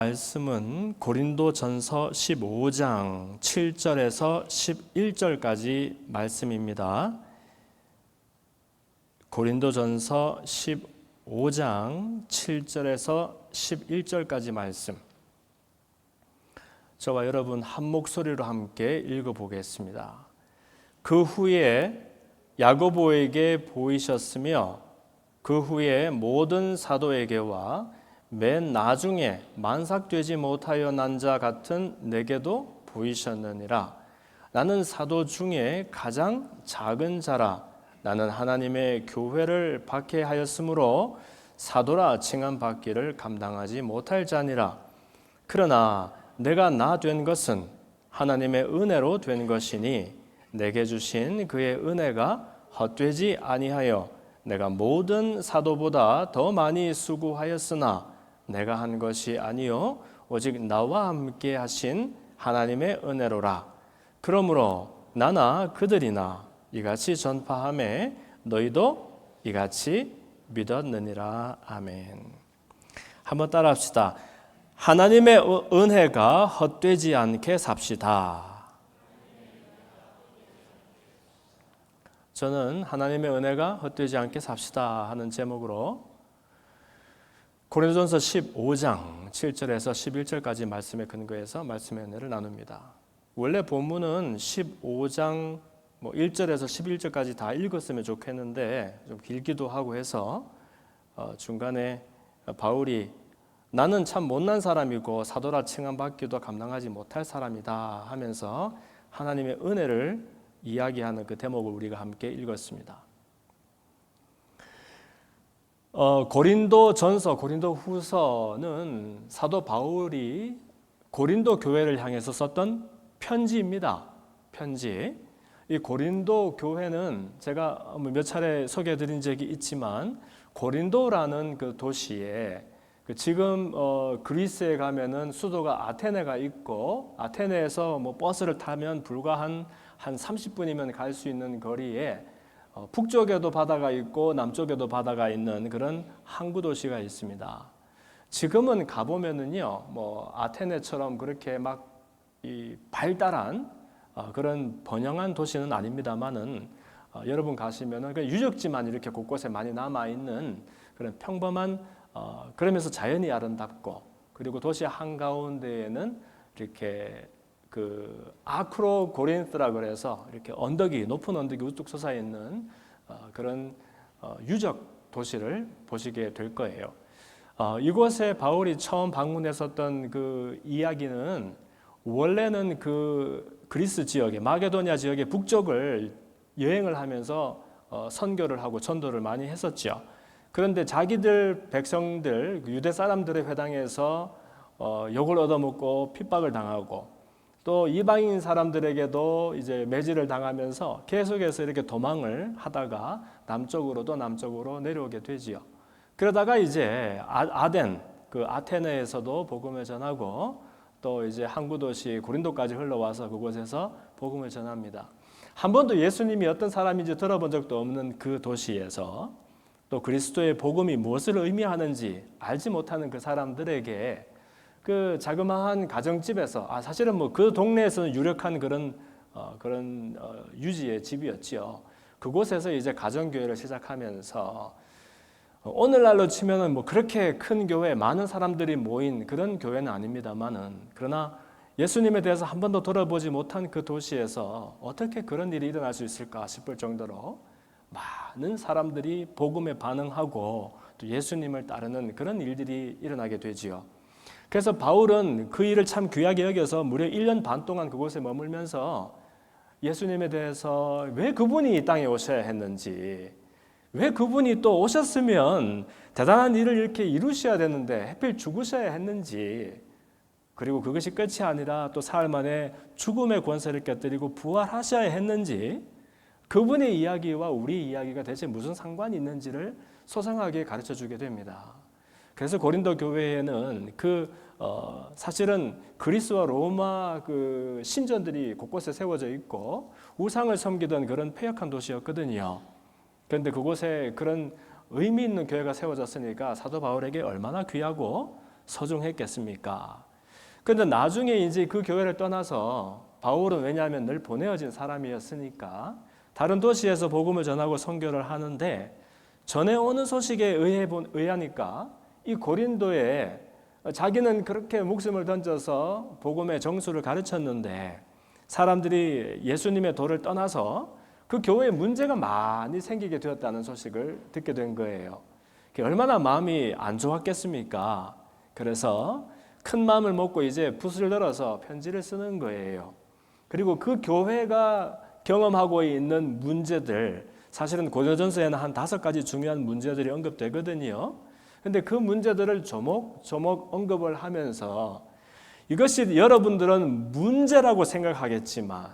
말씀은 고린도전서 15장 7절에서 11절까지 말씀입니다. 고린도전서 15장 7절에서 11절까지 말씀. 저와 여러분 한 목소리로 함께 읽어보겠습니다. 그 후에 야고보에게 보이셨으며 그 후에 모든 사도에게와 맨 나중에 만삭되지 못하여 난 자 같은 내게도 보이셨느니라. 나는 사도 중에 가장 작은 자라. 나는 하나님의 교회를 박해하였으므로 사도라 칭함받기를 감당하지 못할 자니라. 그러나 내가 나 된 것은 하나님의 은혜로 된 것이니 내게 주신 그의 은혜가 헛되지 아니하여 내가 모든 사도보다 더 많이 수고하였으나 내가 한 것이 아니요 오직 나와 함께 하신 하나님의 은혜로라. 그러므로 나나 그들이나 이같이 전파하매 너희도 이같이 믿었느니라. 아멘. 한번 따라합시다. 하나님의 은혜가 헛되지 않게 삽시다. 저는 하나님의 은혜가 헛되지 않게 삽시다 하는 제목으로 고린도전서 15장 7절에서 11절까지 말씀에 근거해서 말씀의 은혜를 나눕니다. 원래 본문은 15장 1절에서 11절까지 다 읽었으면 좋겠는데 좀 길기도 하고 해서 중간에 바울이 나는 참 못난 사람이고 사도라 칭함받기도 감당하지 못할 사람이다 하면서 하나님의 은혜를 이야기하는 그 대목을 우리가 함께 읽었습니다. 고린도전서, 고린도후서는 사도 바울이 고린도 교회를 향해서 썼던 편지입니다. 편지. 이 고린도 교회는 제가 몇 차례 소개해드린 적이 있지만 고린도라는 그 도시에 지금 그리스에 가면은 수도가 아테네가 있고 아테네에서 버스를 타면 불과 한 30분이면 갈 수 있는 거리에 북쪽에도 바다가 있고 남쪽에도 바다가 있는 그런 항구 도시가 있습니다. 지금은 가보면은요, 아테네처럼 그렇게 막 이 발달한 그런 번영한 도시는 아닙니다만은 여러분 가시면은 그 유적지만 이렇게 곳곳에 많이 남아 있는 그런 평범한 그러면서 자연이 아름답고 그리고 도시 한가운데에는 이렇게 그 아크로 고린스라 그래서 이렇게 높은 언덕이 우뚝 솟아 있는 그런 유적 도시를 보시게 될 거예요. 이곳에 바울이 처음 방문했었던 그 이야기는 원래는 그 그리스 지역에 마게도냐 지역의 북쪽을 여행을 하면서 선교를 하고 전도를 많이 했었죠. 그런데 자기들 백성들 유대 사람들의 회당에서 욕을 얻어먹고 핍박을 당하고 또 이방인 사람들에게도 이제 매질을 당하면서 계속해서 이렇게 도망을 하다가 남쪽으로 내려오게 되지요. 그러다가 이제 아덴 그 아테네에서도 복음을 전하고 또 이제 항구 도시 고린도까지 흘러와서 그곳에서 복음을 전합니다. 한 번도 예수님이 어떤 사람인지 들어본 적도 없는 그 도시에서 또 그리스도의 복음이 무엇을 의미하는지 알지 못하는 그 사람들에게 그 자그마한 가정집에서 사실은 그 동네에서는 유력한 그런 유지의 집이었지요. 그곳에서 이제 가정교회를 시작하면서 오늘날로 치면은 그렇게 큰 교회 많은 사람들이 모인 그런 교회는 아닙니다만은 그러나 예수님에 대해서 한 번도 들어보지 못한 그 도시에서 어떻게 그런 일이 일어날 수 있을까 싶을 정도로 많은 사람들이 복음에 반응하고 또 예수님을 따르는 그런 일들이 일어나게 되지요. 그래서 바울은 그 일을 참 귀하게 여겨서 무려 1년 반 동안 그곳에 머물면서 예수님에 대해서 왜 그분이 이 땅에 오셔야 했는지, 왜 그분이 또 오셨으면 대단한 일을 이렇게 이루셔야 되는데 하필 죽으셔야 했는지, 그리고 그것이 끝이 아니라 또 사흘 만에 죽음의 권세를 깨뜨리고 부활하셔야 했는지, 그분의 이야기와 우리 이야기가 대체 무슨 상관이 있는지를 소상하게 가르쳐 주게 됩니다. 그래서 고린도 교회에는 사실은 그리스와 로마 그 신전들이 곳곳에 세워져 있고 우상을 섬기던 그런 패역한 도시였거든요. 그런데 그곳에 그런 의미 있는 교회가 세워졌으니까 사도 바울에게 얼마나 귀하고 소중했겠습니까? 그런데 나중에 이제 그 교회를 떠나서 바울은 왜냐하면 늘 보내어진 사람이었으니까 다른 도시에서 복음을 전하고 선교를 하는데 전해오는 소식에 의하니까 이 고린도에 자기는 그렇게 목숨을 던져서 복음의 정수를 가르쳤는데 사람들이 예수님의 도를 떠나서 그 교회에 문제가 많이 생기게 되었다는 소식을 듣게 된 거예요. 얼마나 마음이 안 좋았겠습니까? 그래서 큰 마음을 먹고 이제 붓을 들어서 편지를 쓰는 거예요. 그리고 그 교회가 경험하고 있는 문제들, 사실은 고린도전서에는 한 5가지 중요한 문제들이 언급되거든요. 근데 그 문제들을 조목조목 언급을 하면서 이것이 여러분들은 문제라고 생각하겠지만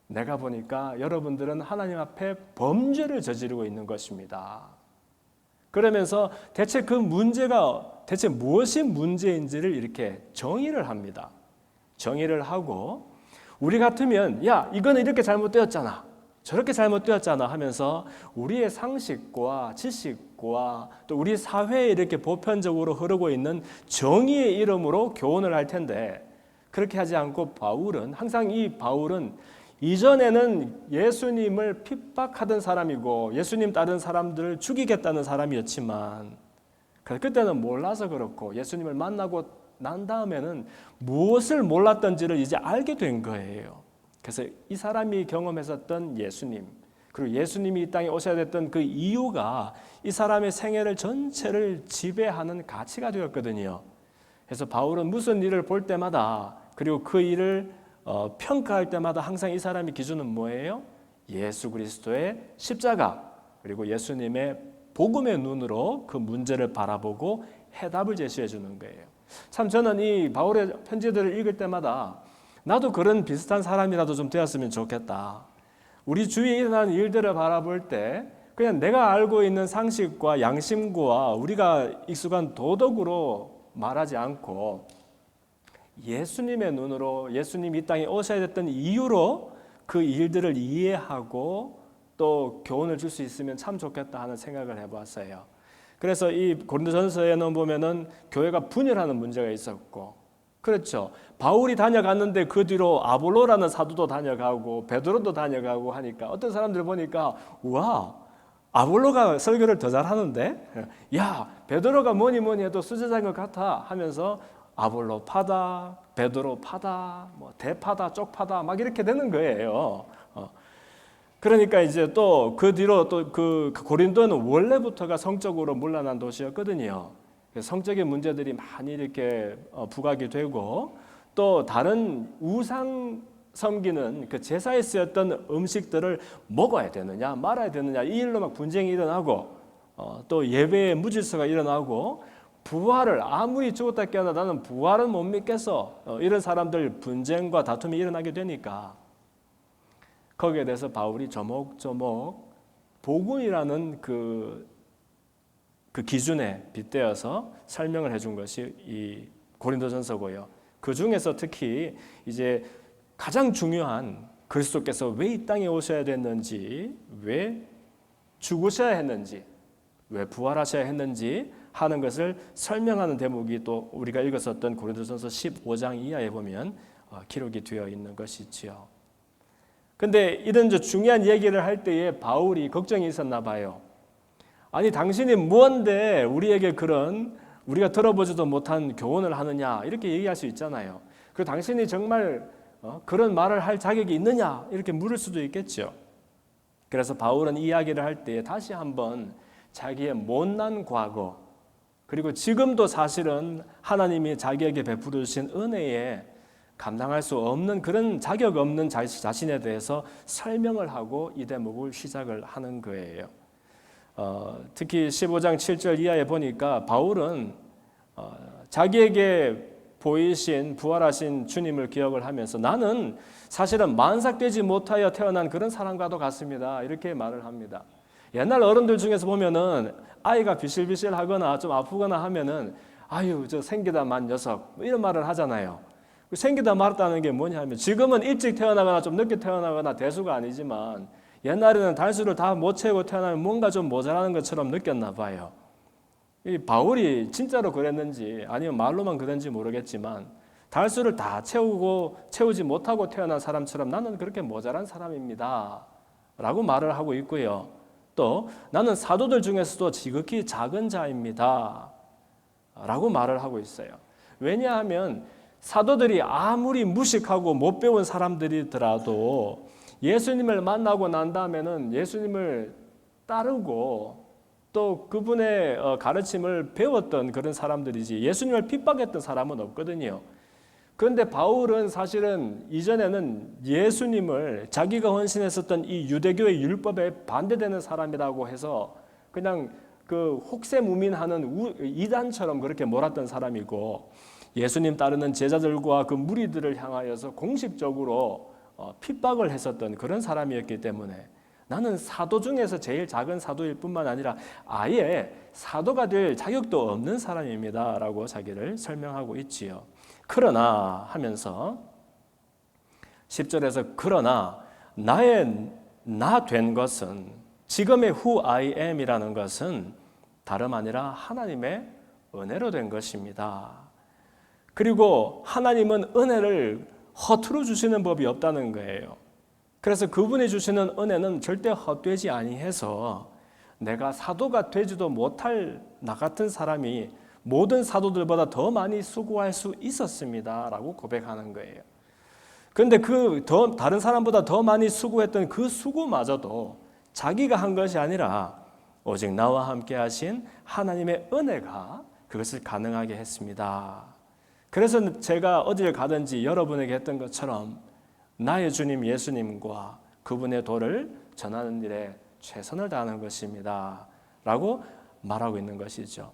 내가 보니까 여러분들은 하나님 앞에 범죄를 저지르고 있는 것입니다. 그러면서 대체 그 문제가 대체 무엇이 문제인지를 이렇게 정의를 합니다. 정의를 하고 우리 같으면 야 이거는 이렇게 잘못되었잖아 저렇게 잘못되었잖아 하면서 우리의 상식과 지식과 또 우리 사회에 이렇게 보편적으로 흐르고 있는 정의의 이름으로 교훈을 할 텐데 그렇게 하지 않고 항상 이 바울은 이전에는 예수님을 핍박하던 사람이고 예수님 따른 사람들을 죽이겠다는 사람이었지만 그때는 몰라서 그렇고 예수님을 만나고 난 다음에는 무엇을 몰랐던지를 이제 알게 된 거예요. 그래서 이 사람이 경험했었던 예수님 그리고 예수님이 이 땅에 오셔야 됐던 그 이유가 이 사람의 생애를 전체를 지배하는 가치가 되었거든요. 그래서 바울은 무슨 일을 볼 때마다 그리고 그 일을 평가할 때마다 항상 이 사람의 기준은 뭐예요? 예수 그리스도의 십자가 그리고 예수님의 복음의 눈으로 그 문제를 바라보고 해답을 제시해 주는 거예요. 참 저는 이 바울의 편지들을 읽을 때마다 나도 그런 비슷한 사람이라도 좀 되었으면 좋겠다. 우리 주위에 일어나는 일들을 바라볼 때 그냥 내가 알고 있는 상식과 양심과 우리가 익숙한 도덕으로 말하지 않고 예수님의 눈으로 예수님이 이 땅에 오셔야 됐던 이유로 그 일들을 이해하고 또 교훈을 줄 수 있으면 참 좋겠다 하는 생각을 해보았어요. 그래서 이 고린도전서에는 보면은 교회가 분열하는 문제가 있었고 그렇죠. 바울이 다녀갔는데 그 뒤로 아볼로라는 사도도 다녀가고 베드로도 다녀가고 하니까 어떤 사람들 보니까 와 아볼로가 설교를 더 잘하는데 야 베드로가 뭐니 해도 수제자인 것 같아 하면서 아볼로 파다 베드로 파다 뭐 대파다 쪽파다 막 이렇게 되는 거예요. 그러니까 이제 또 그 뒤로 또 그 고린도는 원래부터가 성적으로 문란한 도시였거든요. 성적인 문제들이 많이 이렇게 부각이 되고 또 다른 우상 섬기는 그 제사에 쓰였던 음식들을 먹어야 되느냐 말아야 되느냐 이 일로 막 분쟁이 일어나고 또 예배의 무질서가 일어나고 부활을 아무리 죽었다 깨어나 나는 부활은 못 믿겠어 이런 사람들 분쟁과 다툼이 일어나게 되니까 거기에 대해서 바울이 조목조목 복음이라는 그 기준에 빗대어서 설명을 해준 것이 이 고린도전서고요. 그 중에서 특히 이제 가장 중요한 그리스도께서 왜 이 땅에 오셔야 됐는지, 왜 죽으셔야 했는지, 왜 부활하셔야 했는지 하는 것을 설명하는 대목이 또 우리가 읽었었던 고린도전서 15장 이하에 보면 기록이 되어 있는 것이지요. 근데 이런 중요한 얘기를 할 때에 바울이 걱정이 있었나 봐요. 아니 당신이 뭔데 우리에게 그런 우리가 들어보지도 못한 교훈을 하느냐 이렇게 얘기할 수 있잖아요. 그 당신이 정말 그런 말을 할 자격이 있느냐 이렇게 물을 수도 있겠죠. 그래서 바울은 이야기를 할 때 다시 한번 자기의 못난 과거 그리고 지금도 사실은 하나님이 자기에게 베풀어 주신 은혜에 감당할 수 없는 그런 자격 없는 자신에 대해서 설명을 하고 이 대목을 시작을 하는 거예요. 특히 15장 7절 이하에 보니까 바울은 자기에게 보이신 부활하신 주님을 기억을 하면서 나는 사실은 만삭되지 못하여 태어난 그런 사람과도 같습니다. 이렇게 말을 합니다. 옛날 어른들 중에서 보면은 아이가 비실비실하거나 좀 아프거나 하면은 아유 저 생기다 만 녀석 이런 말을 하잖아요. 생기다 말았다는 게 뭐냐 하면 지금은 일찍 태어나거나 좀 늦게 태어나거나 대수가 이 바울이 진짜로 그랬는지 아니면 말로만 그랬는지 모르겠지만 달수를 다 채우지 못하고 태어난 사람처럼 나는 그렇게 모자란 사람입니다 라고 말을 하고 있고요. 또 나는 사도들 중에서도 지극히 작은 자입니다 라고 말을 하고 있어요. 왜냐하면 사도들이 아무리 무식하고 못 배운 사람들이더라도 예수님을 만나고 난 다음에는 예수님을 따르고 또 그분의 가르침을 배웠던 그런 사람들이지 예수님을 핍박했던 사람은 없거든요. 그런데 바울은 사실은 이전에는 예수님을 자기가 헌신했었던 이 유대교의 율법에 반대되는 사람이라고 해서 그냥 그 혹세무민하는 이단처럼 그렇게 몰았던 사람이고 예수님 따르는 제자들과 그 무리들을 향하여서 공식적으로 핍박을 했었던 그런 사람이었기 때문에 나는 사도 중에서 제일 작은 사도일 뿐만 아니라 아예 사도가 될 자격도 없는 사람입니다 라고 자기를 설명하고 있지요. 그러나 하면서 10절에서 그러나 나의 나 된 것은 지금의 who I am이라는 것은 다름 아니라 하나님의 은혜로 된 것입니다. 그리고 하나님은 은혜를 허투루 주시는 법이 없다는 거예요. 그래서 그분이 주시는 은혜는 절대 헛되지 아니해서 내가 사도가 되지도 못할 나 같은 사람이 모든 사도들보다 더 많이 수고할 수 있었습니다 라고 고백하는 거예요. 그런데 다른 사람보다 더 많이 수고했던 그 수고마저도 자기가 한 것이 아니라 오직 나와 함께 하신 하나님의 은혜가 그것을 가능하게 했습니다. 그래서 제가 어딜 가든지 여러분에게 했던 것처럼 나의 주님 예수님과 그분의 도를 전하는 일에 최선을 다하는 것입니다 라고 말하고 있는 것이죠.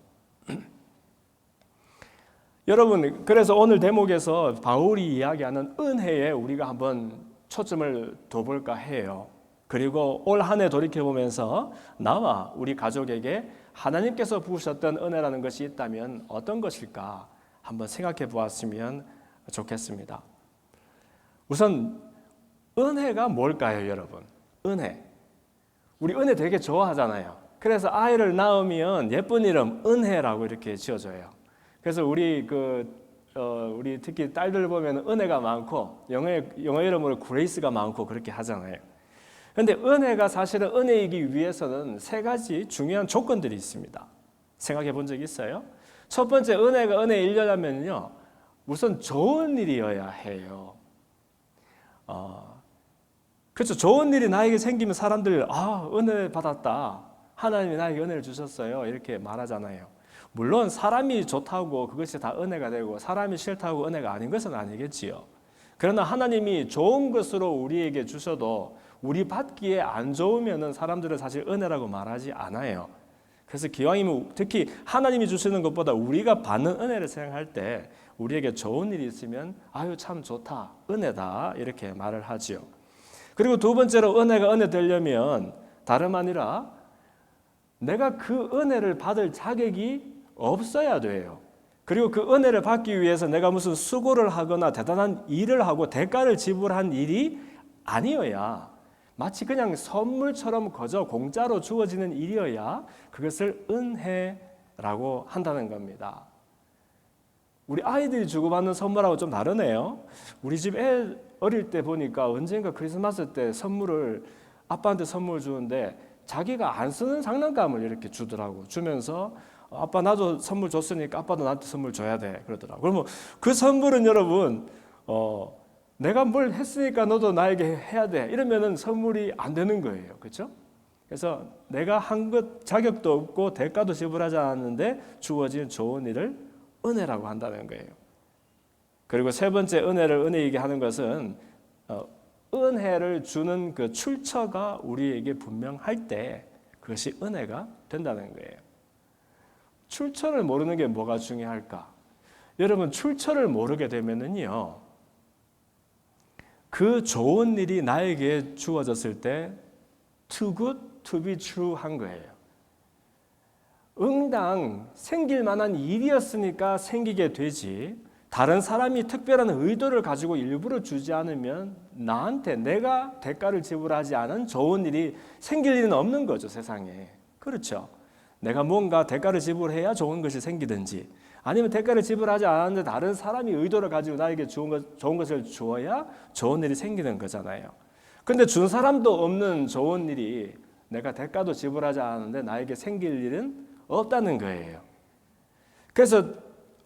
여러분, 그래서 오늘 대목에서 바울이 이야기하는 은혜에 우리가 한번 초점을 둬볼까 해요. 그리고 올 한 해 돌이켜보면서 나와 우리 가족에게 하나님께서 부으셨던 은혜라는 것이 있다면 어떤 것일까 한번 생각해 보았으면 좋겠습니다. 우선 은혜가 뭘까요, 여러분? 은혜. 우리 은혜 되게 좋아하잖아요. 그래서 아이를 낳으면 예쁜 이름 은혜라고 이렇게 지어줘요. 그래서 우리 특히 딸들 보면 은혜가 많고 영어 이름으로 그레이스가 많고 그렇게 하잖아요. 그런데 은혜가 사실은 은혜이기 위해서는 세 가지 중요한 조건들이 있습니다. 생각해 본 적 있어요? 첫 번째, 은혜가 은혜이려면요, 우선 좋은 일이어야 해요. 그렇죠. 좋은 일이 나에게 생기면 사람들 은혜 받았다. 하나님이 나에게 은혜를 주셨어요. 이렇게 말하잖아요. 물론 사람이 좋다고 그것이 다 은혜가 되고 사람이 싫다고 은혜가 아닌 것은 아니겠지요. 그러나 하나님이 좋은 것으로 우리에게 주셔도 우리 받기에 안 좋으면은 사람들은 사실 은혜라고 말하지 않아요. 그래서 기왕이면 특히 하나님이 주시는 것보다 우리가 받는 은혜를 생각할 때 우리에게 좋은 일이 있으면 아유 참 좋다, 은혜다 이렇게 말을 하지요. 그리고 두 번째로 은혜가 은혜 되려면 다름 아니라 내가 그 은혜를 받을 자격이 없어야 돼요. 그리고 그 은혜를 받기 위해서 내가 무슨 수고를 하거나 대단한 일을 하고 대가를 지불한 일이 아니어야, 마치 그냥 선물처럼 거저 공짜로 주어지는 일이어야 그것을 은혜라고 한다는 겁니다. 우리 아이들이 주고받는 선물하고 좀 다르네요. 우리 집 애 어릴 때 보니까 언젠가 크리스마스 때 선물을 아빠한테 선물 주는데 자기가 안 쓰는 장난감을 이렇게 주더라고. 주면서 아빠 나도 선물 줬으니까 아빠도 나한테 선물 줘야 돼 그러더라고. 그러면 그 선물은 여러분 내가 뭘 했으니까 너도 나에게 해야 돼 이러면은 선물이 안 되는 거예요. 그렇죠? 그래서 내가 한 것 자격도 없고 대가도 지불하지 않았는데 주어진 좋은 일을 은혜라고 한다는 거예요. 그리고 세 번째 은혜이게 하는 것은 은혜를 주는 그 출처가 우리에게 분명할 때 그것이 은혜가 된다는 거예요. 출처를 모르는 게 뭐가 중요할까? 여러분 출처를 모르게 되면은요, 그 좋은 일이 나에게 주어졌을 때 too good to be true 한 거예요. 응당 생길 만한 일이었으니까 생기게 되지, 다른 사람이 특별한 의도를 가지고 일부러 주지 않으면 나한테 내가 대가를 지불하지 않은 좋은 일이 생길 일은 없는 거죠, 세상에. 그렇죠? 내가 뭔가 대가를 지불해야 좋은 것이 생기든지, 아니면 대가를 지불하지 않았는데 다른 사람이 의도를 가지고 나에게 좋은 것을 주어야 좋은 일이 생기는 거잖아요. 근데 준 사람도 없는 좋은 일이 내가 대가도 지불하지 않았는데 나에게 생길 일은 없다는 거예요. 그래서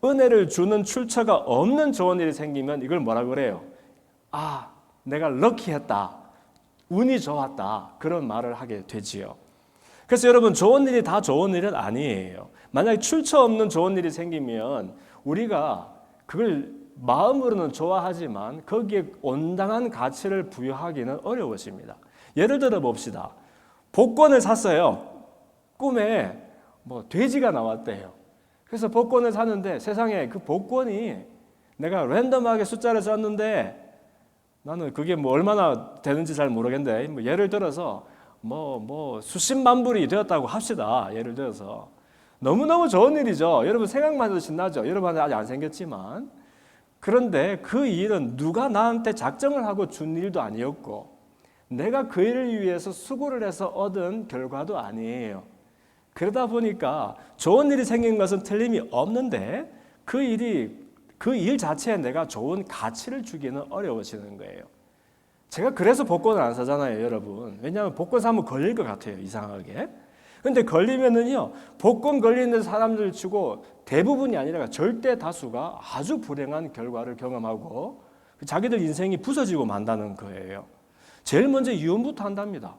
은혜를 주는 출처가 없는 좋은 일이 생기면 이걸 뭐라고 그래요? 아, 내가 럭키했다, 운이 좋았다, 그런 말을 하게 되지요. 그래서 여러분, 좋은 일이 다 좋은 일은 아니에요. 만약에 출처 없는 좋은 일이 생기면 우리가 그걸 마음으로는 좋아하지만 거기에 온당한 가치를 부여하기는 어려워집니다. 예를 들어 봅시다. 복권을 샀어요. 꿈에 돼지가 나왔대요. 그래서 복권을 샀는데 세상에 그 복권이 내가 랜덤하게 숫자를 쐈는데 나는 그게 얼마나 되는지 잘 모르겠는데 예를 들어서 수십만 불이 되었다고 합시다. 예를 들어서 너무너무 좋은 일이죠. 여러분 생각만 해도 신나죠. 여러분한테 아직 안 생겼지만. 그런데 그 일은 누가 나한테 작정을 하고 준 일도 아니었고 내가 그 일을 위해서 수고를 해서 얻은 결과도 아니에요. 그러다 보니까 좋은 일이 생긴 것은 틀림이 없는데 그 일 자체에 내가 좋은 가치를 주기는 어려워지는 거예요. 제가 그래서 복권을 안 사잖아요, 여러분. 왜냐하면 복권 사면 걸릴 것 같아요, 이상하게. 근데 걸리면은요, 복권 걸리는 사람들 치고 대부분이 아니라 절대 다수가 아주 불행한 결과를 경험하고 자기들 인생이 부서지고 만다는 거예요. 제일 먼저 이혼부터 한답니다.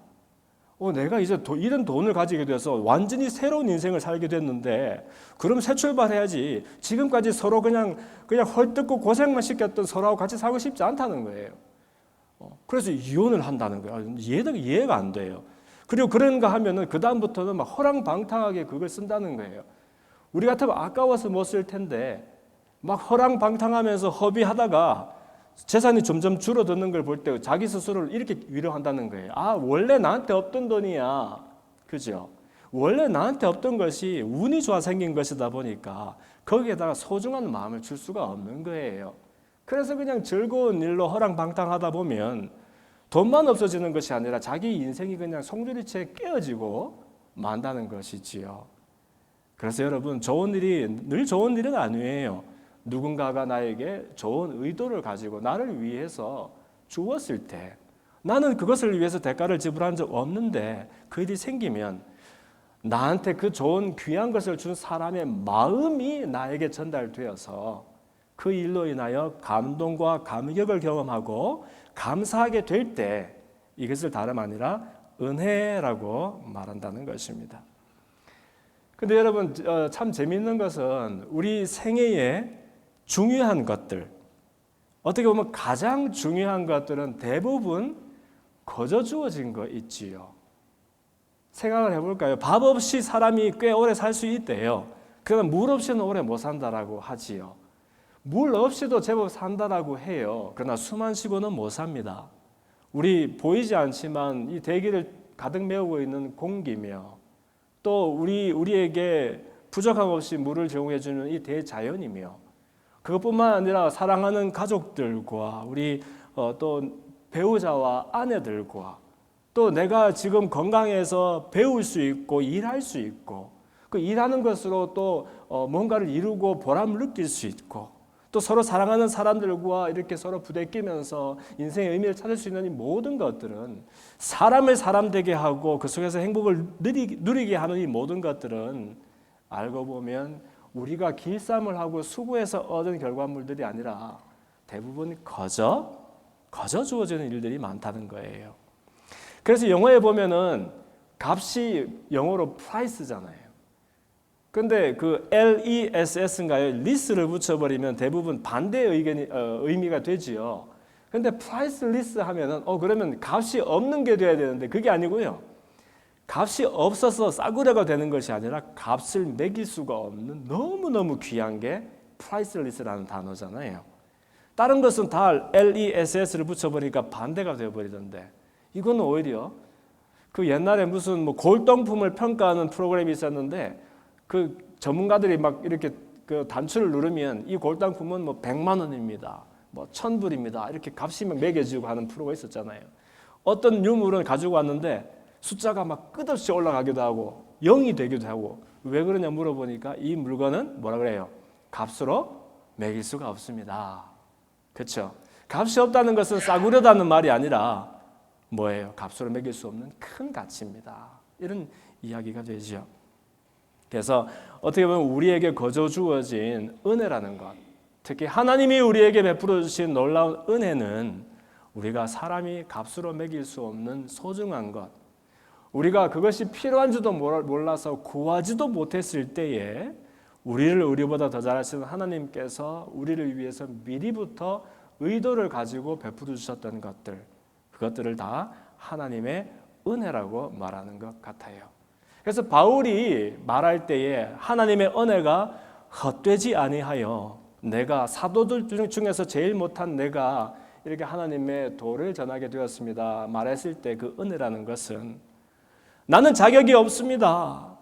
내가 이제 이런 돈을 가지게 돼서 완전히 새로운 인생을 살게 됐는데 그럼 새 출발해야지. 지금까지 서로 그냥 헐뜯고 고생만 시켰던 서로하고 같이 살고 싶지 않다는 거예요. 그래서 이혼을 한다는 거예요. 이해가 안 돼요. 그리고 그런가 하면은 그 다음부터는 막 허랑방탕하게 그걸 쓴다는 거예요. 우리 같으면 아까워서 못 쓸 텐데 막 허랑방탕하면서 허비하다가 재산이 점점 줄어드는 걸 볼 때 자기 스스로를 이렇게 위로한다는 거예요. 아, 원래 나한테 없던 돈이야. 그죠? 원래 나한테 없던 것이 운이 좋아 생긴 것이다 보니까 거기에다가 소중한 마음을 줄 수가 없는 거예요. 그래서 그냥 즐거운 일로 허랑방탕하다 보면 돈만 없어지는 것이 아니라 자기 인생이 그냥 송두리째 깨어지고 만다는 것이지요. 그래서 여러분, 좋은 일이 늘 좋은 일은 아니에요. 누군가가 나에게 좋은 의도를 가지고 나를 위해서 주었을 때 나는 그것을 위해서 대가를 지불한 적 없는데 그 일이 생기면 나한테 그 좋은 귀한 것을 준 사람의 마음이 나에게 전달되어서 그 일로 인하여 감동과 감격을 경험하고 감사하게 될 때 이것을 다름 아니라 은혜라고 말한다는 것입니다. 근데 여러분, 참 재미있는 것은 우리 생애에 중요한 것들, 어떻게 보면 가장 중요한 것들은 대부분 거저 주어진 거 있지요. 생각을 해볼까요? 밥 없이 사람이 꽤 오래 살 수 있대요. 그러나 물 없이는 오래 못 산다라고 하지요. 물 없이도 제법 산다라고 해요. 그러나 숨 안 쉬고는 못 삽니다. 우리 보이지 않지만 이 대기를 가득 메우고 있는 공기며 또 우리에게 부족함 없이 물을 제공해 주는 이 대자연이며 그것뿐만 아니라 사랑하는 가족들과 우리 또 배우자와 아내들과 또 내가 지금 건강해서 배울 수 있고 일할 수 있고 그 일하는 것으로 또 뭔가를 이루고 보람을 느낄 수 있고 또 서로 사랑하는 사람들과 이렇게 서로 부대끼면서 인생의 의미를 찾을 수 있는 이 모든 것들은 사람을 사람 되게 하고 그 속에서 행복을 누리게 하는 이 모든 것들은 알고 보면 우리가 길쌈을 하고 수고해서 얻은 결과물들이 아니라 대부분 거저 주어지는 일들이 많다는 거예요. 그래서 영어에 보면은 값이 영어로 price잖아요. 근데 그 LESS인가요? 리스를 붙여버리면 대부분 반대의 의미가 되지요. 근데 priceless 하면은 그러면 값이 없는 게 돼야 되는데 그게 아니고요. 값이 없어서 싸구려가 되는 것이 아니라 값을 매길 수가 없는 너무너무 귀한 게 priceless라는 단어잖아요. 다른 것은 다 LESS를 붙여버리니까 반대가 되어버리던데 이거는 오히려 그 옛날에 무슨 골동품을 평가하는 프로그램이 있었는데 그 전문가들이 막 이렇게 그 단추를 누르면 이 골동품은 100만 원입니다. 1000불입니다. 이렇게 값이 막 매겨지고 하는 프로가 있었잖아요. 어떤 유물을 가지고 왔는데 숫자가 막 끝없이 올라가기도 하고 영이 되기도 하고. 왜 그러냐 물어보니까 이 물건은 뭐라 그래요? 값으로 매길 수가 없습니다. 그렇죠? 값이 없다는 것은 싸구려다는 말이 아니라 뭐예요? 값으로 매길 수 없는 큰 가치입니다. 이런 이야기가 되죠. 그래서 어떻게 보면 우리에게 거저 주어진 은혜라는 것, 특히 하나님이 우리에게 베풀어 주신 놀라운 은혜는 우리가 사람이 값으로 매길 수 없는 소중한 것, 우리가 그것이 필요한 줄도 몰라서 구하지도 못했을 때에 우리보다 더 잘하시는 하나님께서 우리를 위해서 미리부터 의도를 가지고 베풀어 주셨던 것들, 그것들을 다 하나님의 은혜라고 말하는 것 같아요. 그래서 바울이 말할 때에 하나님의 은혜가 헛되지 아니하여 내가 사도들 중에서 제일 못한 내가 이렇게 하나님의 도를 전하게 되었습니다 말했을 때 그 은혜라는 것은 나는 자격이 없습니다.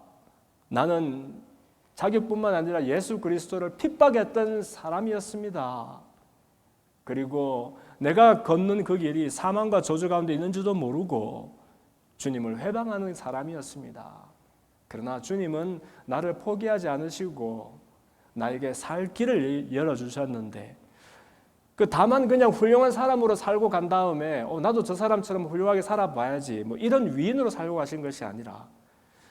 나는 자격뿐만 아니라 예수 그리스도를 핍박했던 사람이었습니다. 그리고 내가 걷는 그 길이 사망과 저주 가운데 있는 줄도 모르고 주님을 회방하는 사람이었습니다. 그러나 주님은 나를 포기하지 않으시고 나에게 살 길을 열어주셨는데 다만 그냥 훌륭한 사람으로 살고 간 다음에 나도 저 사람처럼 훌륭하게 살아봐야지 뭐 이런 위인으로 살고 가신 것이 아니라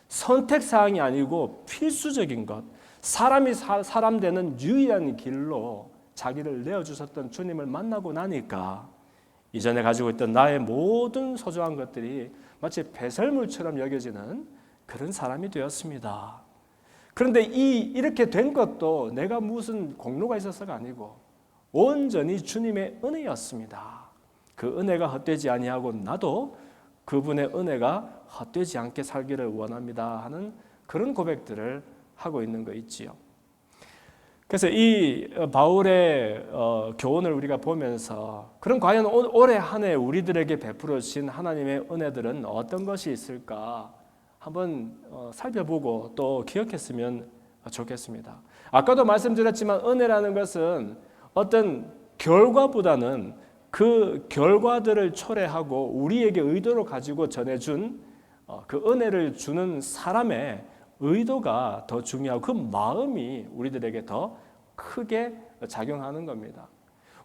선택사항이 아니고 필수적인 것, 사람이 사람 되는 유일한 길로 자기를 내어주셨던 주님을 만나고 나니까 이전에 가지고 있던 나의 모든 소중한 것들이 마치 배설물처럼 여겨지는 그런 사람이 되었습니다. 그런데 이렇게 된 것도 내가 무슨 공로가 있어서가 아니고 온전히 주님의 은혜였습니다. 그 은혜가 헛되지 아니하고 나도 그분의 은혜가 헛되지 않게 살기를 원합니다 하는 그런 고백들을 하고 있는 거 있지요. 그래서 이 바울의 교훈을 우리가 보면서 그럼 과연 올해 한 해 우리들에게 베풀어 주신 하나님의 은혜들은 어떤 것이 있을까 한번 살펴보고 또 기억했으면 좋겠습니다. 아까도 말씀드렸지만 은혜라는 것은 어떤 결과보다는 그 결과들을 초래하고 우리에게 의도로 가지고 전해준 그 은혜를 주는 사람의 의도가 더 중요하고 그 마음이 우리들에게 더 크게 작용하는 겁니다.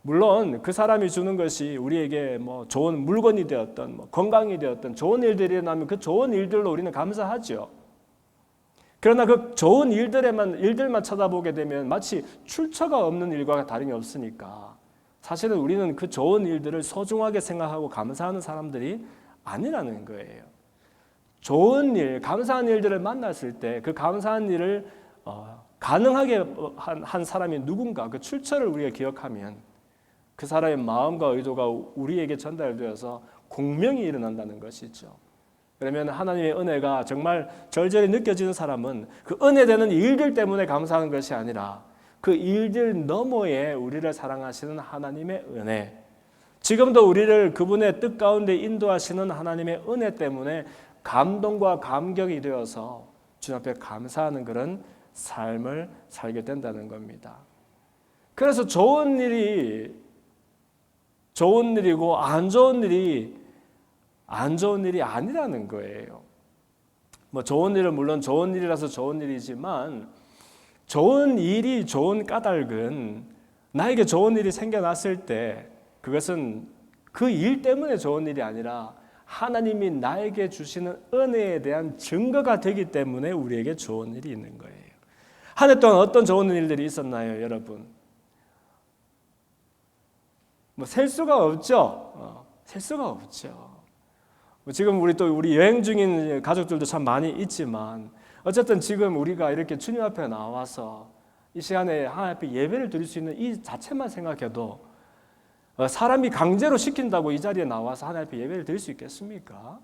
물론 그 사람이 주는 것이 우리에게 뭐 좋은 물건이 되었던 뭐 건강이 되었던 좋은 일들이 일어나면 그 좋은 일들로 우리는 감사하죠. 그러나 그 좋은 일들만 쳐다보게 되면 마치 출처가 없는 일과 다름이 없으니까 사실은 우리는 그 좋은 일들을 소중하게 생각하고 감사하는 사람들이 아니라는 거예요. 좋은 일, 감사한 일들을 만났을 때 그 감사한 일을 가능하게 한 사람이 누군가 그 출처를 우리가 기억하면 그 사람의 마음과 의도가 우리에게 전달되어서 공명이 일어난다는 것이죠. 그러면 하나님의 은혜가 정말 절절히 느껴지는 사람은 그 은혜되는 일들 때문에 감사하는 것이 아니라 그 일들 너머에 우리를 사랑하시는 하나님의 은혜, 지금도 우리를 그분의 뜻 가운데 인도하시는 하나님의 은혜 때문에 감동과 감격이 되어서 주님 앞에 감사하는 그런 삶을 살게 된다는 겁니다. 그래서 좋은 일이고 안 좋은 일이 아니라는 거예요. 뭐 좋은 일은 물론 좋은 일이라서 좋은 일이지만 좋은 일이 좋은 까닭은 나에게 좋은 일이 생겨났을 때 그것은 그 일 때문에 좋은 일이 아니라 하나님이 나에게 주시는 은혜에 대한 증거가 되기 때문에 우리에게 좋은 일이 있는 거예요. 한 해 동안 어떤 좋은 일들이 있었나요, 여러분? 뭐 셀 수가 없죠. 셀 수가 없죠. 지금 우리 여행 중인 가족들도 참 많이 있지만 어쨌든 지금 우리가 이렇게 주님 앞에 나와서 이 시간에 하나님 앞에 예배를 드릴 수 있는 이 자체만 생각해도 사람이 강제로 시킨다고 이 자리에 나와서 하나님 앞에 예배를 드릴 수 있겠습니까?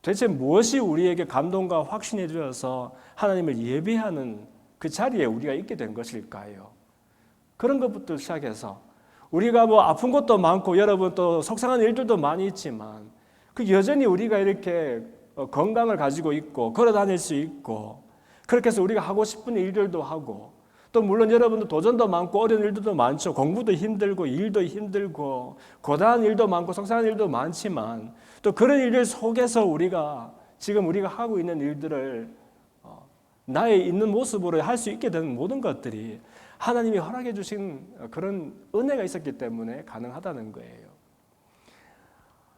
도대체 무엇이 우리에게 감동과 확신이 되어서 하나님을 예배하는 그 자리에 우리가 있게 된 것일까요? 그런 것부터 시작해서 우리가 뭐 아픈 것도 많고 여러분 또 속상한 일들도 많이 있지만 그 여전히 우리가 이렇게 건강을 가지고 있고 걸어 다닐 수 있고 그렇게 해서 우리가 하고 싶은 일들도 하고 또 물론 여러분도 도전도 많고 어려운 일들도 많죠. 공부도 힘들고 일도 힘들고 고단한 일도 많고 속상한 일도 많지만 또 그런 일들 속에서 우리가 지금 우리가 하고 있는 일들을 나의 있는 모습으로 할 수 있게 되는 모든 것들이 하나님이 허락해 주신 그런 은혜가 있었기 때문에 가능하다는 거예요.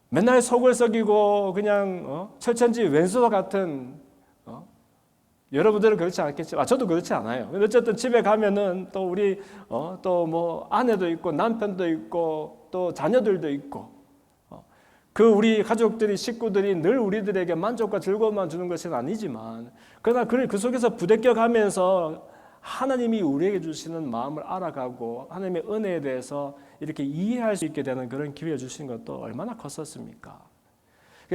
맨날 속을 썩이고 그냥 철천지 왼수와 같은 여러분들은 그렇지 않겠지만 저도 그렇지 않아요. 어쨌든 집에 가면은 또 우리 또 뭐 아내도 있고 남편도 있고 또 자녀들도 있고 그 우리 가족들이 식구들이 늘 우리들에게 만족과 즐거움만 주는 것은 아니지만 그러나 그 속에서 부대껴가면서 하나님이 우리에게 주시는 마음을 알아가고 하나님의 은혜에 대해서 이렇게 이해할 수 있게 되는 그런 기회를 주신 것도 얼마나 컸었습니까?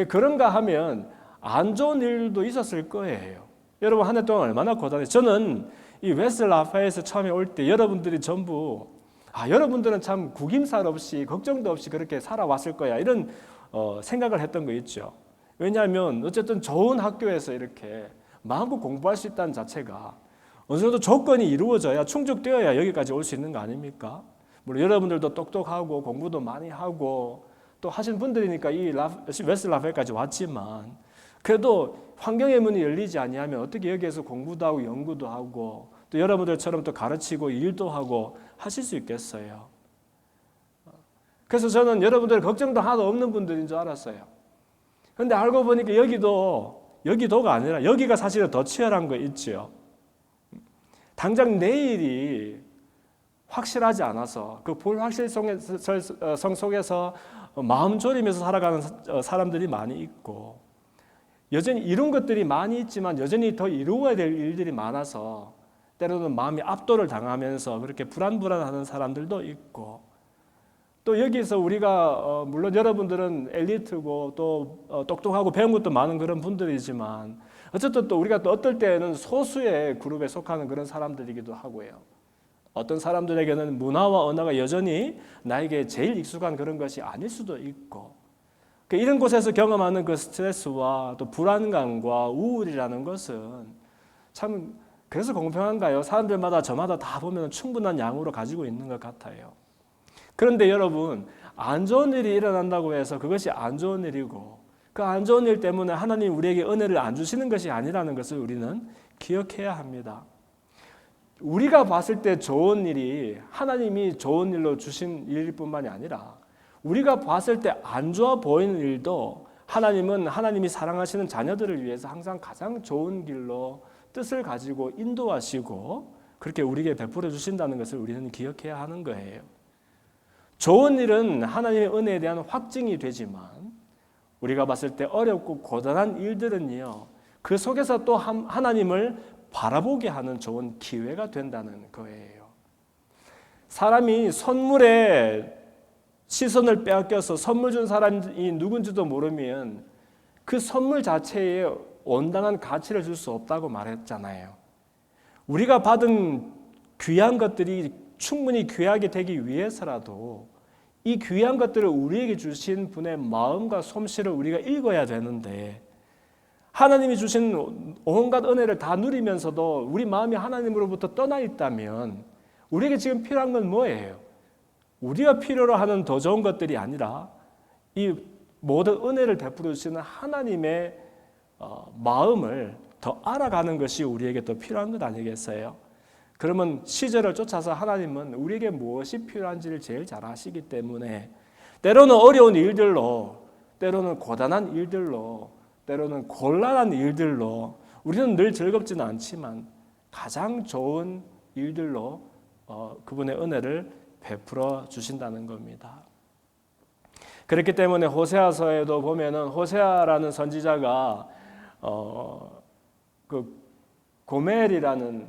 그런가 하면 안 좋은 일도 있었을 거예요. 여러분 한 해 동안 얼마나 고단해요. 저는 이 웨스트 라파에서 처음에 올 때 여러분들이 전부 여러분들은 참 구김살 없이 걱정도 없이 그렇게 살아왔을 거야 이런 생각을 했던 거 있죠. 왜냐하면 어쨌든 좋은 학교에서 이렇게 마음껏 공부할 수 있다는 자체가 어느 정도 조건이 이루어져야 충족되어야 여기까지 올 수 있는 거 아닙니까? 물론 여러분들도 똑똑하고 공부도 많이 하고 또 하신 분들이니까 이 웨스트 라파에까지 왔지만 그래도 환경의 문이 열리지 아니하면 어떻게 여기에서 공부도 하고 연구도 하고 또 여러분들처럼 또 가르치고 일도 하고 하실 수 있겠어요? 그래서 저는 여러분들 걱정도 하나도 없는 분들인 줄 알았어요. 그런데 알고 보니까 여기도가 아니라 여기가 사실은 더 치열한 거 있죠. 당장 내일이 확실하지 않아서 그 불확실성 속에서 마음 졸이면서 살아가는 사람들이 많이 있고 여전히 이룬 것들이 많이 있지만 여전히 더 이루어야 될 일들이 많아서 때로는 마음이 압도를 당하면서 그렇게 불안불안하는 사람들도 있고 또 여기서 우리가 물론 여러분들은 엘리트고 또 똑똑하고 배운 것도 많은 그런 분들이지만 어쨌든 또 우리가 또 어떨 때는 소수의 그룹에 속하는 그런 사람들이기도 하고요. 어떤 사람들에게는 문화와 언어가 여전히 나에게 제일 익숙한 그런 것이 아닐 수도 있고 이런 곳에서 경험하는 그 스트레스와 또 불안감과 우울이라는 것은 참 그래서 공평한가요? 사람들마다 저마다 다 보면 충분한 양으로 가지고 있는 것 같아요. 그런데 여러분 안 좋은 일이 일어난다고 해서 그것이 안 좋은 일이고 그 안 좋은 일 때문에 하나님 우리에게 은혜를 안 주시는 것이 아니라는 것을 우리는 기억해야 합니다. 우리가 봤을 때 좋은 일이 하나님이 좋은 일로 주신 일일 뿐만이 아니라 우리가 봤을 때 안 좋아 보이는 일도 하나님은 하나님이 사랑하시는 자녀들을 위해서 항상 가장 좋은 길로 뜻을 가지고 인도하시고 그렇게 우리에게 베풀어 주신다는 것을 우리는 기억해야 하는 거예요. 좋은 일은 하나님의 은혜에 대한 확증이 되지만 우리가 봤을 때 어렵고 고단한 일들은요 그 속에서 또 하나님을 바라보게 하는 좋은 기회가 된다는 거예요. 사람이 선물에 시선을 빼앗겨서 선물 준 사람이 누군지도 모르면 그 선물 자체에 온당한 가치를 줄 수 없다고 말했잖아요. 우리가 받은 귀한 것들이 충분히 귀하게 되기 위해서라도 이 귀한 것들을 우리에게 주신 분의 마음과 솜씨를 우리가 읽어야 되는데 하나님이 주신 온갖 은혜를 다 누리면서도 우리 마음이 하나님으로부터 떠나 있다면 우리에게 지금 필요한 건 뭐예요? 우리가 필요로 하는 더 좋은 것들이 아니라 이 모든 은혜를 베풀어 주시는 하나님의 마음을 더 알아가는 것이 우리에게 더 필요한 것 아니겠어요? 그러면 시절을 쫓아서 하나님은 우리에게 무엇이 필요한지를 제일 잘 아시기 때문에 때로는 어려운 일들로 때로는 고단한 일들로 때로는 곤란한 일들로 우리는 늘 즐겁지는 않지만 가장 좋은 일들로 그분의 은혜를 베풀어 주신다는 겁니다. 그렇기 때문에 호세아서에도 보면은 호세아라는 선지자가 그 고멜이라는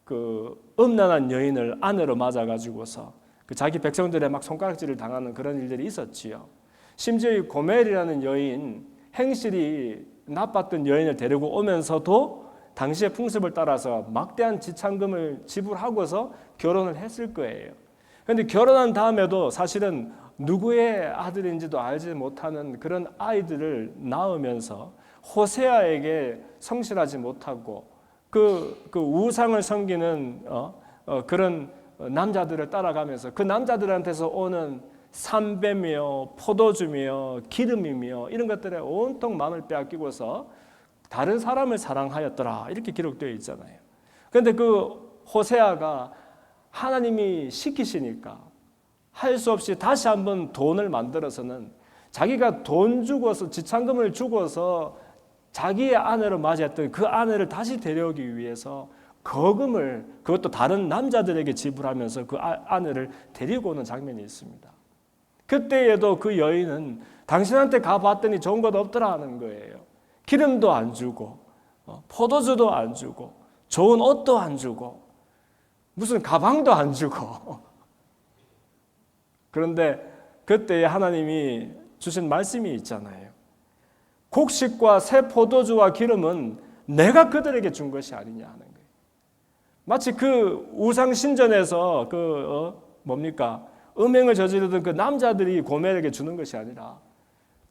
그 음란한 여인을 아내로 맞아가지고서 그 자기 백성들의 막 손가락질을 당하는 그런 일들이 있었지요. 심지어 이 고멜이라는 여인 행실이 나빴던 여인을 데리고 오면서도 당시의 풍습을 따라서 막대한 지참금을 지불하고서 결혼을 했을 거예요. 그런데 결혼한 다음에도 사실은 누구의 아들인지도 알지 못하는 그런 아이들을 낳으면서 호세아에게 성실하지 못하고 그 우상을 섬기는 그런 남자들을 따라가면서 그 남자들한테서 오는 삼배며 포도주며 기름이며 이런 것들에 온통 마음을 빼앗기고서 다른 사람을 사랑하였더라 이렇게 기록되어 있잖아요. 그런데 그 호세아가 하나님이 시키시니까 할 수 없이 다시 한번 돈을 만들어서는 자기가 돈 주고서 지참금을 주고서 자기의 아내로 맞이했던 그 아내를 다시 데려오기 위해서 거금을 그것도 다른 남자들에게 지불하면서 그 아내를 데리고 오는 장면이 있습니다. 그때에도 그 여인은 당신한테 가봤더니 좋은 것 없더라 하는 거예요. 기름도 안 주고 포도주도 안 주고 좋은 옷도 안 주고 무슨 가방도 안 주고 그런데 그때 하나님이 주신 말씀이 있잖아요. 곡식과 새 포도주와 기름은 내가 그들에게 준 것이 아니냐 하는 거예요. 마치 그 우상 신전에서 음행을 저지르던 그 남자들이 고멜에게 주는 것이 아니라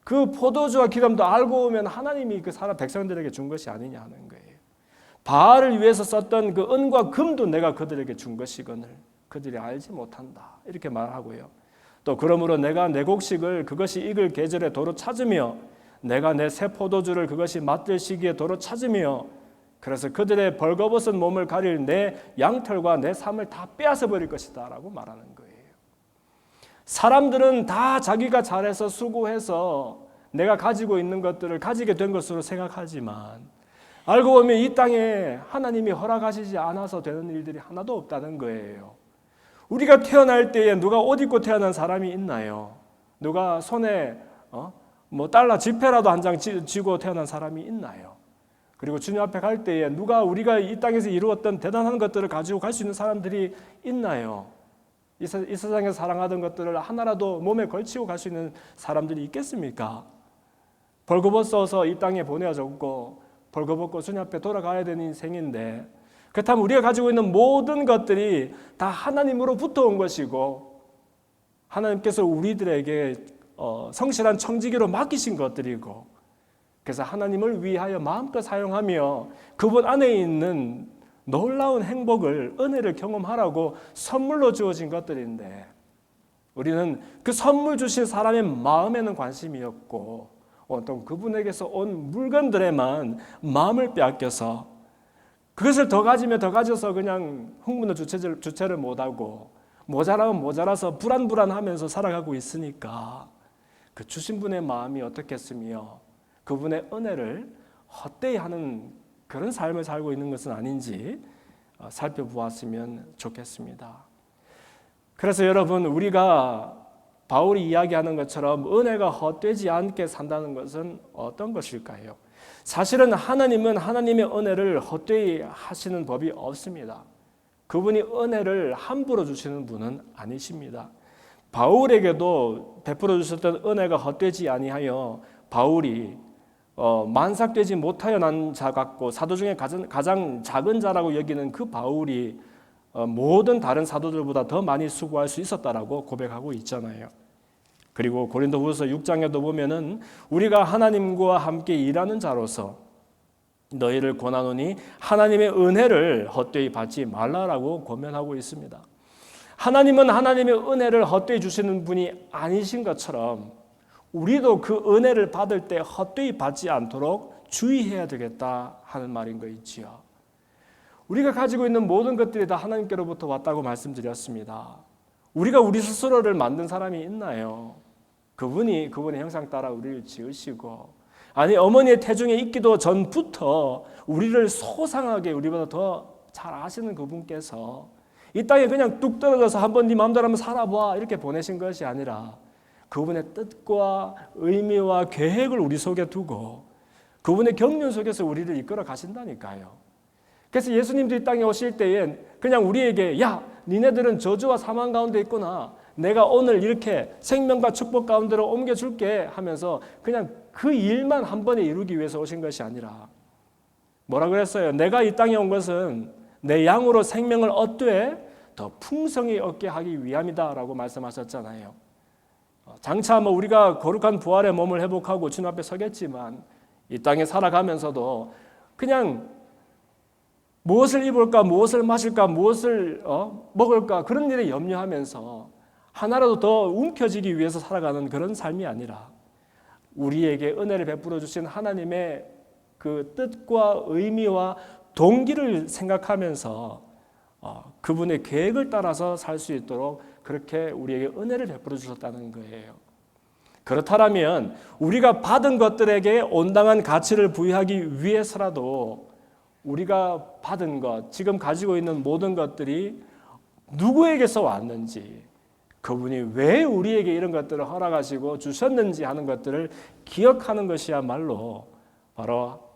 그 포도주와 기름도 알고 오면 하나님이 그 사람 백성들에게 준 것이 아니냐 하는 거예요. 바알을 위해서 썼던 그 은과 금도 내가 그들에게 준 것이거늘 그들이 알지 못한다 이렇게 말하고요. 또 그러므로 내가 내 곡식을 그것이 익을 계절에 도로 찾으며 내가 내 새 포도주를 그것이 맛들 시기에 도로 찾으며 그래서 그들의 벌거벗은 몸을 가릴 내 양털과 내 삶을 다 빼앗아 버릴 것이다 라고 말하는 거예요. 사람들은 다 자기가 잘해서 수고해서 내가 가지고 있는 것들을 가지게 된 것으로 생각하지만 알고 보면 이 땅에 하나님이 허락하시지 않아서 되는 일들이 하나도 없다는 거예요. 우리가 태어날 때에 누가 옷 입고 태어난 사람이 있나요? 누가 손에 달러 지폐라도 한 장 쥐고 태어난 사람이 있나요? 그리고 주님 앞에 갈 때에 누가 우리가 이 땅에서 이루었던 대단한 것들을 가지고 갈 수 있는 사람들이 있나요? 이 세상에서 사랑하던 것들을 하나라도 몸에 걸치고 갈 수 있는 사람들이 있겠습니까? 벌거벗어서 이 땅에 보내어졌고 벌거벗고 주님 앞에 돌아가야 되는 인생인데 그렇다면 우리가 가지고 있는 모든 것들이 다 하나님으로부터 온 것이고 하나님께서 우리들에게 성실한 청지기로 맡기신 것들이고 그래서 하나님을 위하여 마음껏 사용하며 그분 안에 있는 놀라운 행복을 은혜를 경험하라고 선물로 주어진 것들인데 우리는 그 선물 주신 사람의 마음에는 관심이 없고 또 그분에게서 온 물건들에만 마음을 빼앗겨서 그것을 더 가지면 더 가져서 그냥 흥분의 주체를 못하고 모자라면 모자라서 불안하면서 살아가고 있으니까 그 주신 분의 마음이 어떻겠으며 그분의 은혜를 헛되이 하는 그런 삶을 살고 있는 것은 아닌지 살펴보았으면 좋겠습니다. 그래서 여러분 우리가 바울이 이야기하는 것처럼 은혜가 헛되지 않게 산다는 것은 어떤 것일까요? 사실은 하나님은 하나님의 은혜를 헛되이 하시는 법이 없습니다. 그분이 은혜를 함부로 주시는 분은 아니십니다. 바울에게도 베풀어 주셨던 은혜가 헛되지 아니하여 바울이 만삭되지 못하여 난 자 같고 사도 중에 가장 작은 자라고 여기는 그 바울이 모든 다른 사도들보다 더 많이 수고할 수 있었다라고 고백하고 있잖아요. 그리고 고린도후서 6장에도 보면은 우리가 하나님과 함께 일하는 자로서 너희를 권하노니 하나님의 은혜를 헛되이 받지 말라라고 권면하고 있습니다. 하나님은 하나님의 은혜를 헛되이 주시는 분이 아니신 것처럼 우리도 그 은혜를 받을 때 헛되이 받지 않도록 주의해야 되겠다 하는 말인 거 있지요. 우리가 가지고 있는 모든 것들이 다 하나님께로부터 왔다고 말씀드렸습니다. 우리가 우리 스스로를 만든 사람이 있나요? 그분이 그분의 형상 따라 우리를 지으시고 아니 어머니의 태중에 있기도 전부터 우리를 소상하게 우리보다 더 잘 아시는 그분께서 이 땅에 그냥 뚝 떨어져서 한번 네 마음대로 한번 살아봐 이렇게 보내신 것이 아니라 그분의 뜻과 의미와 계획을 우리 속에 두고 그분의 경륜 속에서 우리를 이끌어 가신다니까요. 그래서 예수님도 이 땅에 오실 때엔 그냥 우리에게 야 니네들은 저주와 사망 가운데 있구나 내가 오늘 이렇게 생명과 축복 가운데로 옮겨줄게 하면서 그냥 그 일만 한 번에 이루기 위해서 오신 것이 아니라 뭐라 그랬어요? 내가 이 땅에 온 것은 내 양으로 생명을 얻되 더 풍성히 얻게 하기 위함이다라고 말씀하셨잖아요. 장차 우리가 거룩한 부활의 몸을 회복하고 주님 앞에 서겠지만 이 땅에 살아가면서도 그냥 무엇을 입을까, 무엇을 마실까, 무엇을 먹을까 그런 일에 염려하면서 하나라도 더 움켜쥐기 위해서 살아가는 그런 삶이 아니라 우리에게 은혜를 베풀어 주신 하나님의 그 뜻과 의미와 동기를 생각하면서 그분의 계획을 따라서 살 수 있도록 그렇게 우리에게 은혜를 베풀어 주셨다는 거예요. 그렇다면 우리가 받은 것들에게 온당한 가치를 부여하기 위해서라도 우리가 받은 것, 지금 가지고 있는 모든 것들이 누구에게서 왔는지, 그분이 왜 우리에게 이런 것들을 허락하시고 주셨는지 하는 것들을 기억하는 것이야말로 바로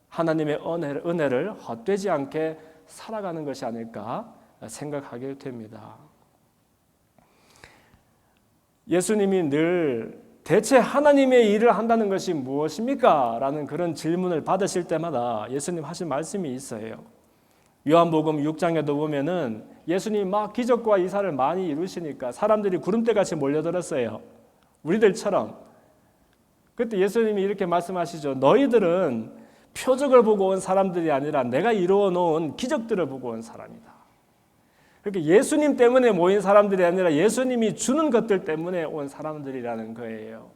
하나님의 은혜를 헛되지 않게 살아가는 것이 아닐까 생각하게 됩니다. 예수님이 늘 대체 하나님의 일을 한다는 것이 무엇입니까? 라는 그런 질문을 받으실 때마다 예수님 하신 말씀이 있어요. 요한복음 6장에도 보면은 예수님이 막 기적과 이사를 많이 이루시니까 사람들이 구름대같이 몰려들었어요. 우리들처럼. 그때 예수님이 이렇게 말씀하시죠. 너희들은 표적을 보고 온 사람들이 아니라 내가 이루어 놓은 기적들을 보고 온 사람이다. 그렇게 예수님 때문에 모인 사람들이 아니라 예수님이 주는 것들 때문에 온 사람들이라는 거예요.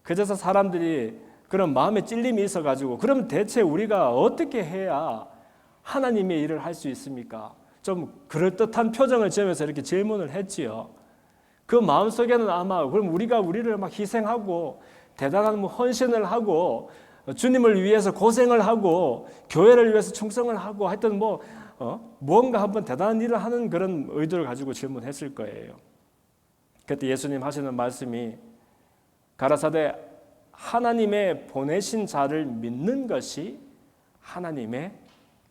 그래서 사람들이 그런 마음에 찔림이 있어가지고 그럼 대체 우리가 어떻게 해야 하나님의 일을 할 수 있습니까? 좀 그럴듯한 표정을 지으면서 이렇게 질문을 했지요. 그 마음속에는 아마 그럼 우리를 막 희생하고 대단한 헌신을 하고 주님을 위해서 고생을 하고 교회를 위해서 충성을 하고 하여튼 무언가 한번 대단한 일을 하는 그런 의도를 가지고 질문했을 거예요. 그때 예수님 하시는 말씀이 가라사대 하나님의 보내신 자를 믿는 것이 하나님의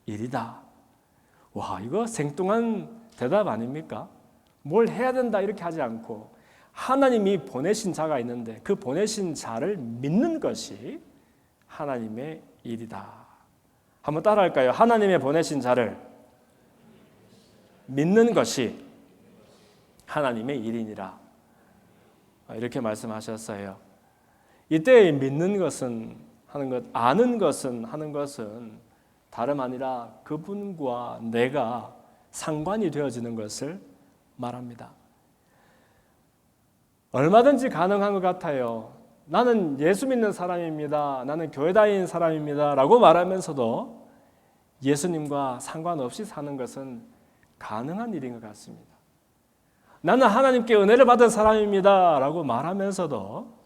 일이다. 와, 이거 생뚱한 대답 아닙니까? 뭘 해야 된다 이렇게 하지 않고 하나님이 보내신 자가 있는데 그 보내신 자를 믿는 것이 하나님의 일이다. 한번 따라할까요? 하나님의 보내신 자를 믿는 것이 하나님의 일이니라. 이렇게 말씀하셨어요. 이때 믿는 것은 하는 것, 아는 것은 하는 것은 다름 아니라 그분과 내가 상관이 되어지는 것을 말합니다. 얼마든지 가능한 것 같아요. 나는 예수 믿는 사람입니다. 나는 교회 다니는 사람입니다. 라고 말하면서도 예수님과 상관없이 사는 것은 가능한 일인 것 같습니다. 나는 하나님께 은혜를 받은 사람입니다. 라고 말하면서도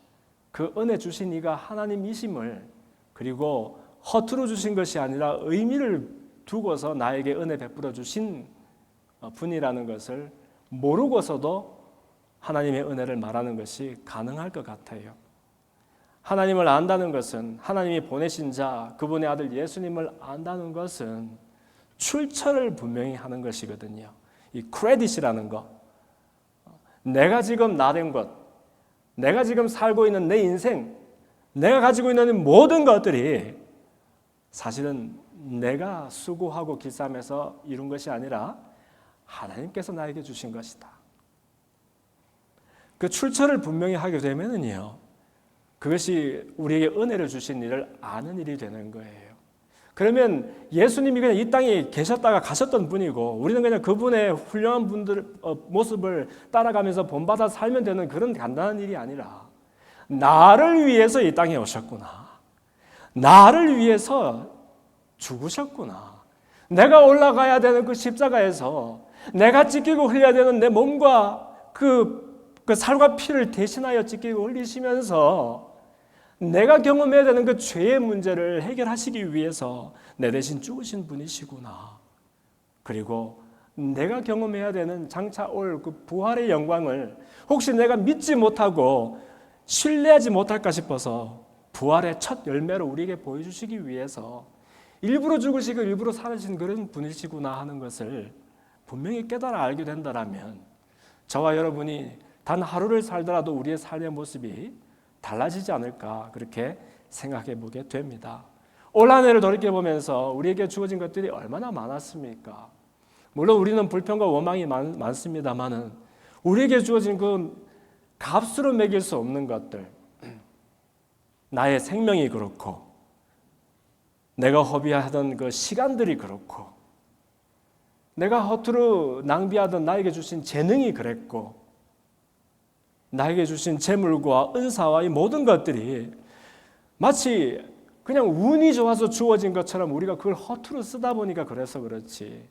그 은혜 주신 이가 하나님이심을 그리고 허투루 주신 것이 아니라 의미를 두고서 나에게 은혜 베풀어 주신 분이라는 것을 모르고서도 하나님의 은혜를 말하는 것이 가능할 것 같아요. 하나님을 안다는 것은 하나님이 보내신 자, 그분의 아들 예수님을 안다는 것은 출처를 분명히 하는 것이거든요. 이 크레딧이라는 것, 내가 지금 나된 것, 내가 지금 살고 있는 내 인생, 내가 가지고 있는 모든 것들이 사실은 내가 수고하고 기싸매서 이룬 것이 아니라 하나님께서 나에게 주신 것이다. 그 출처를 분명히 하게 되면은요, 그것이 우리에게 은혜를 주신 일을 아는 일이 되는 거예요. 그러면 예수님이 그냥 이 땅에 계셨다가 가셨던 분이고 우리는 그냥 그분의 훌륭한 모습을 따라가면서 본받아 살면 되는 그런 간단한 일이 아니라 나를 위해서 이 땅에 오셨구나. 나를 위해서 죽으셨구나. 내가 올라가야 되는 그 십자가에서 내가 찢기고 흘려야 되는 내 몸과 그 살과 피를 대신하여 찢기고 흘리시면서 내가 경험해야 되는 그 죄의 문제를 해결하시기 위해서 내 대신 죽으신 분이시구나. 그리고 내가 경험해야 되는 장차 올 그 부활의 영광을 혹시 내가 믿지 못하고 신뢰하지 못할까 싶어서 부활의 첫 열매로 우리에게 보여주시기 위해서 일부러 죽으시고 일부러 살아신 그런 분이시구나 하는 것을 분명히 깨달아 알게 된다면 저와 여러분이 단 하루를 살더라도 우리의 삶의 모습이 달라지지 않을까 그렇게 생각해 보게 됩니다. 올 한 해를 돌이켜보면서 우리에게 주어진 것들이 얼마나 많았습니까? 물론 우리는 불평과 원망이 많습니다만은 우리에게 주어진 그 값으로 매길 수 없는 것들, 나의 생명이 그렇고 내가 허비하던 그 시간들이 그렇고 내가 허투루 낭비하던 나에게 주신 재능이 그랬고 나에게 주신 재물과 은사와 이 모든 것들이 마치 그냥 운이 좋아서 주어진 것처럼 우리가 그걸 허투루 쓰다 보니까 그래서 그렇지.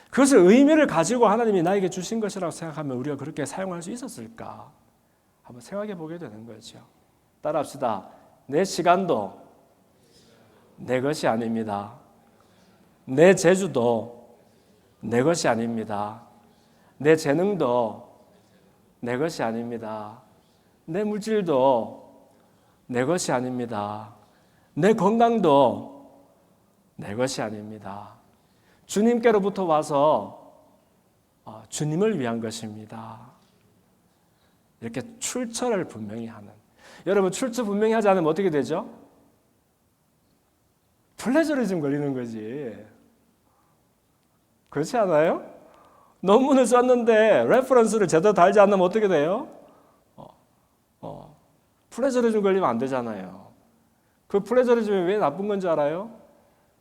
그것을 의미를 가지고 하나님이 나에게 주신 것이라고 생각하면 우리가 그렇게 사용할 수 있었을까? 한번 생각해 보게 되는 거죠. 따라합시다. 내 시간도 내 것이 아닙니다. 내 재주도 내 것이 아닙니다. 내 재능도 내 것이 아닙니다. 내 물질도 내 것이 아닙니다. 내 건강도 내 것이 아닙니다. 주님께로부터 와서 주님을 위한 것입니다. 이렇게 출처를 분명히 하는. 여러분 출처 분명히 하지 않으면 어떻게 되죠? 플래저리즘 걸리는 거지. 그렇지 않아요? 논문을 썼는데 레퍼런스를 제대로 달지 않으면 어떻게 돼요? 플래저리즘 걸리면 안 되잖아요. 그 플래저리즘이 왜 나쁜 건지 알아요?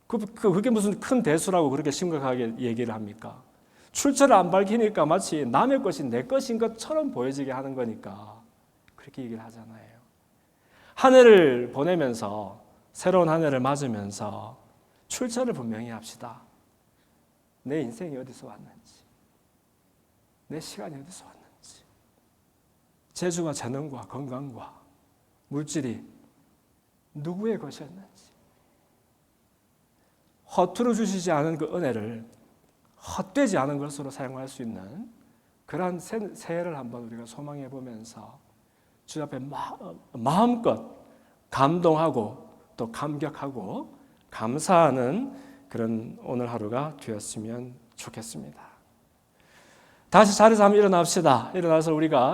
그게 무슨 큰 대수라고 그렇게 심각하게 얘기를 합니까? 출처를 안 밝히니까 마치 남의 것이 내 것인 것처럼 보여지게 하는 거니까 그렇게 얘기를 하잖아요. 한 해를 보내면서 새로운 한 해를 맞으면서 출처를 분명히 합시다. 내 인생이 어디서 왔는지, 내 시간이 어디서 왔는지, 재주와 재능과 건강과 물질이 누구의 것이었는지, 허투루 주시지 않은 그 은혜를 헛되지 않은 것으로 사용할 수 있는 그러한 새해를 한번 우리가 소망해 보면서 주 앞에 마음껏 감동하고 또 감격하고 감사하는 그런 오늘 하루가 되었으면 좋겠습니다. 다시 자리에서 한번 일어납시다. 일어나서 우리가